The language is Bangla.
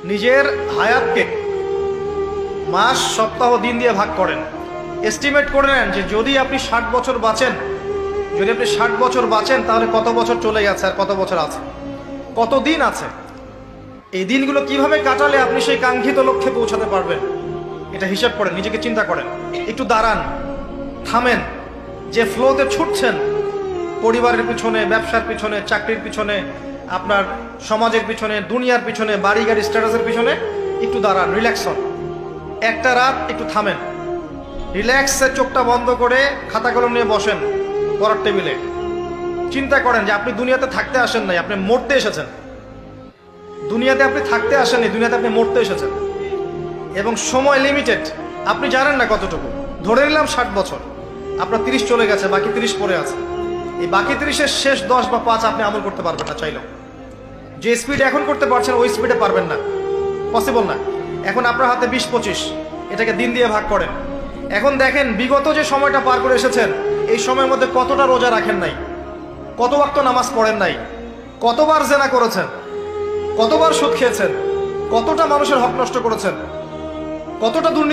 নিজের হায়াতকে মাস, সপ্তাহ, দিন দিয়ে ভাগ করেন। এস্টিমেট করে নেন যে যদি আপনি 60 বছর বাঁচেন, তাহলে কত বছর চলে গেছে আর কত বছর আছে, কত দিন আছে। এই দিনগুলো কিভাবে কাটালে আপনি সেই কাঙ্ক্ষিত লক্ষ্যে পৌঁছাতে পারবেন, এটা হিসাব করেন, নিজেকে চিন্তা করেন। একটু দাঁড়ান, থামেন। যে ফ্লোতে ছুটছেন, পরিবারের পিছনে, ব্যবসার পিছনে, চাকরির পিছনে, আপনার সমাজের পিছনে, দুনিয়ার পিছনে, বাড়ি গাড়ি স্ট্যাটাসের পিছনে, একটু দাঁড়ান, রিল্যাক্স হন। একটা রাত একটু থামেন, রিল্যাক্সে চোখটা বন্ধ করে খাতা কলম নিয়ে বসেন পড়ার টেবিলে। চিন্তা করেন যে আপনি দুনিয়াতে থাকতে আসেন নাই, আপনি মরতে এসেছেন। দুনিয়াতে আপনি থাকতে আসেননি, দুনিয়াতে আপনি মরতে এসেছেন। এবং সময় লিমিটেড, আপনি জানেন না কতটুকু। ধরে নিলাম 60 বছর, আপনার 30 চলে গেছে, বাকি 30 পড়ে আছে। এই বাকি 30-এর শেষ 10 বা 5 আপনি আমল করতে পারবেন না চাইলেও। যে স্পিড এখন করতে পারছেন ওই স্পিডে পারবেন না, পসিবল না। এখন আপনার হাতে 20-25, এটাকে দিন দিয়ে ভাগ করেন। এখন দেখেন বিগত যে সময়টা পার করে এসেছেন, এই সময়ের মধ্যে কতটা রোজা রাখেন নাই, কত ওয়াক্ত নামাজ পড়েন নাই, কতবার জেনা করেছেন, কতবার সুদ খেয়েছেন, কতটা মানুষের হক নষ্ট করেছেন, কতটা দুর্নীতি